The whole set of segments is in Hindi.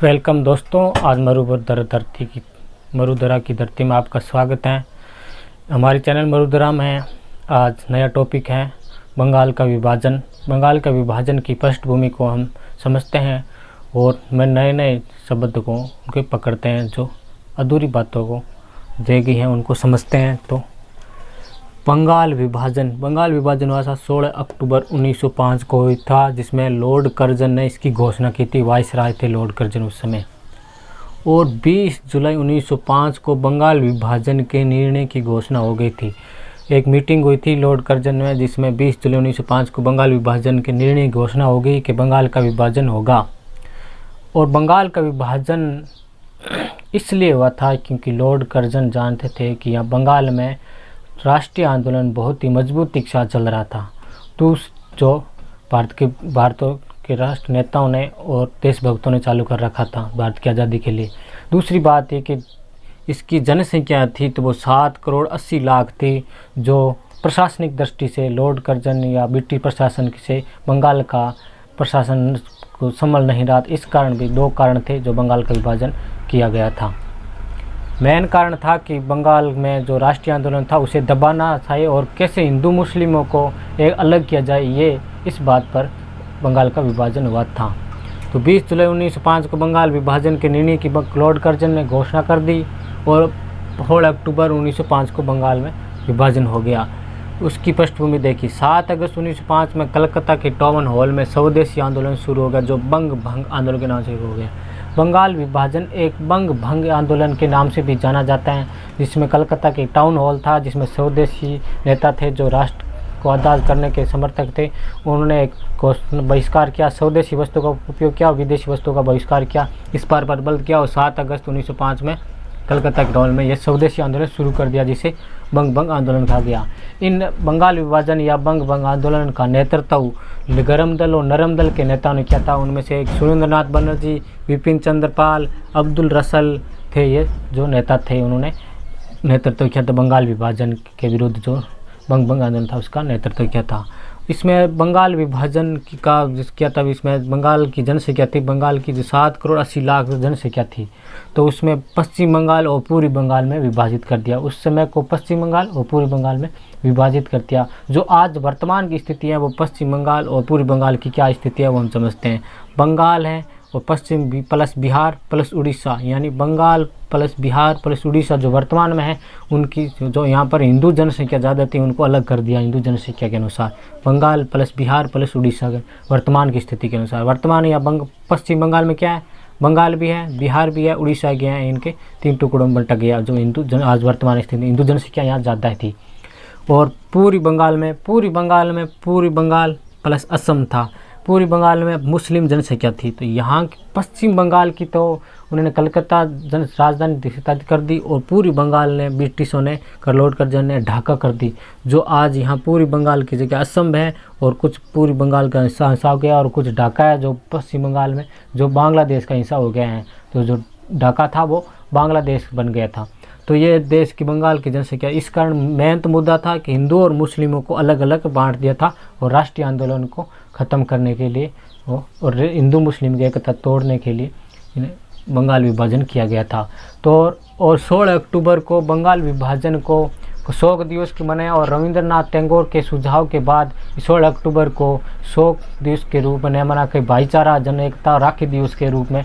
वेलकम दोस्तों, आज मरुधरा की धरती में आपका स्वागत है। हमारे चैनल मरुधरा में आज नया टॉपिक है बंगाल का विभाजन। बंगाल का विभाजन की पृष्ठभूमि को हम समझते हैं और मैं नए शब्द को उनके पकड़ते हैं, जो अधूरी बातों को रह गई हैं उनको समझते हैं। तो बंगाल विभाजन हुआ था 16 अक्टूबर 1905 को हुई था, जिसमें लॉर्ड कर्जन ने इसकी घोषणा की थी। वाइसराय थे लॉर्ड कर्जन उस समय। और 20 जुलाई 1905 को बंगाल विभाजन के निर्णय की घोषणा हो गई थी। एक मीटिंग हुई थी लॉर्ड कर्जन में, जिसमें 20 जुलाई 1905 को बंगाल विभाजन के निर्णय की घोषणा हो गई कि बंगाल का विभाजन होगा। और बंगाल का विभाजन इसलिए हुआ था क्योंकि लॉर्ड कर्जन जानते थे कि यहाँ बंगाल में राष्ट्रीय आंदोलन बहुत ही मजबूती के साथ चल रहा था। तो जो भारत के राष्ट्र नेताओं ने और देशभक्तों ने चालू कर रखा था भारत की आज़ादी के लिए। दूसरी बात ये कि इसकी जनसंख्या थी तो वो 7 करोड़ 80 लाख थी, जो प्रशासनिक दृष्टि से लॉर्ड कर्जन या ब्रिटिश प्रशासन से बंगाल का प्रशासन को संभल नहीं रहा। इस कारण भी 2 कारण थे जो बंगाल का विभाजन किया गया था। मेन कारण था कि बंगाल में जो राष्ट्रीय आंदोलन था उसे दबाना था और कैसे हिंदू मुस्लिमों को एक अलग किया जाए, ये इस बात पर बंगाल का विभाजन हुआ था। तो 20 जुलाई 1905 को बंगाल विभाजन के निर्णय की लॉर्ड कर्जन ने घोषणा कर दी और 16 अक्टूबर 1905 को बंगाल में विभाजन हो गया। उसकी पृष्ठभूमि देखी। 7 अगस्त 1905 में कलकत्ता के टाउन हॉल में स्वदेशी आंदोलन शुरू हो गया, जो बंग भंग आंदोलन के नाम से हो गया। बंगाल विभाजन एक बंग भंग आंदोलन के नाम से भी जाना जाता है, जिसमें कलकत्ता के टाउन हॉल था, जिसमें स्वदेशी नेता थे जो राष्ट्र को आज़ाद करने के समर्थक थे। उन्होंने एक बहिष्कार किया, स्वदेशी वस्तु का उपयोग किया, विदेशी वस्तुओं का बहिष्कार किया, इस पर बल किया। और 7 अगस्त 1905 में कलकत्ता के टाउन में यह स्वदेशी आंदोलन शुरू कर दिया, जिसे बंग भंग आंदोलन कहा गया। इन बंगाल विभाजन या बंग भंग आंदोलन का नेतृत्व गरम दल और नरम दल के नेताओं ने किया था। उनमें से एक सुरेंद्रनाथ बनर्जी, विपिन चंद्र पाल, अब्दुल रसल थे, ये जो नेता थे उन्होंने नेतृत्व किया था। बंगाल विभाजन के विरुद्ध जो बंग भंग आंदोलन था उसका नेतृत्व किया था। इसमें बंगाल विभाजन का किया था। इसमें बंगाल की जनसंख्या थी, बंगाल की जो 7 करोड़ 80 लाख जनसंख्या थी, तो उसमें पश्चिम बंगाल और पूर्वी बंगाल में विभाजित कर दिया। उस समय को पश्चिम बंगाल और पूर्वी बंगाल में विभाजित कर दिया। जो आज वर्तमान की स्थिति है वो पश्चिम बंगाल और पूर्वी बंगाल की क्या स्थिति है वो हम समझते हैं। बंगाल है और पश्चिम प्लस बिहार प्लस उड़ीसा, यानी बंगाल प्लस बिहार प्लस उड़ीसा जो वर्तमान में है, उनकी जो यहाँ पर हिंदू जनसंख्या ज़्यादा थी उनको अलग कर दिया हिंदू जनसंख्या के अनुसार। बंगाल प्लस बिहार प्लस उड़ीसा के वर्तमान की स्थिति के अनुसार। वर्तमान या पश्चिम बंगाल में क्या है, बंगाल भी है, बिहार भी है, उड़ीसा के हैं, इनके 3 टुकड़ों में बंटा गया। जो आज वर्तमान स्थिति हिंदू जनसंख्या यहाँ ज़्यादा थी। और पूर्वी बंगाल प्लस असम था। पूर्वी बंगाल में मुस्लिम जनसंख्या थी। तो यहाँ पश्चिम बंगाल की तो उन्होंने कलकत्ता राजधानी कर दी और पूर्वी बंगाल ने ब्रिटिशों ने लॉर्ड कर्जन ने ढाका कर दी। जो आज यहाँ पूर्वी बंगाल की जगह असम है और कुछ पूर्वी बंगाल का हिस्सा हो गया और कुछ ढाका है जो पश्चिम बंगाल में जो बांग्लादेश का हिस्सा हो गया है। तो जो ढाका था वो बांग्लादेश बन गया था। तो ये देश की बंगाल की जनसंख्या, इस कारण मेन तो मुद्दा था कि हिंदू और मुस्लिमों को अलग अलग बांट दिया था और राष्ट्रीय आंदोलन को ख़त्म करने के लिए और हिंदू मुस्लिम की एकता तोड़ने के लिए बंगाल विभाजन किया गया था। तो और 16 अक्टूबर को बंगाल विभाजन को शोक दिवस की मनाया और रविंद्रनाथ टैगोर के सुझाव के बाद 16 अक्टूबर को शोक दिवस के रूप में मना के भाईचारा जन एकता राखी दिवस के रूप में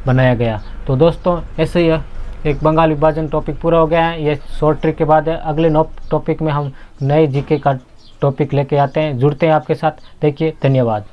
बनाया गया। तो दोस्तों ऐसे ही एक बंगाल विभाजन टॉपिक पूरा हो गया है। ये शॉर्ट ट्रिक के बाद है। अगले टॉपिक में हम नए जीके का टॉपिक लेके आते हैं, जुड़ते हैं आपके साथ। देखिए, धन्यवाद।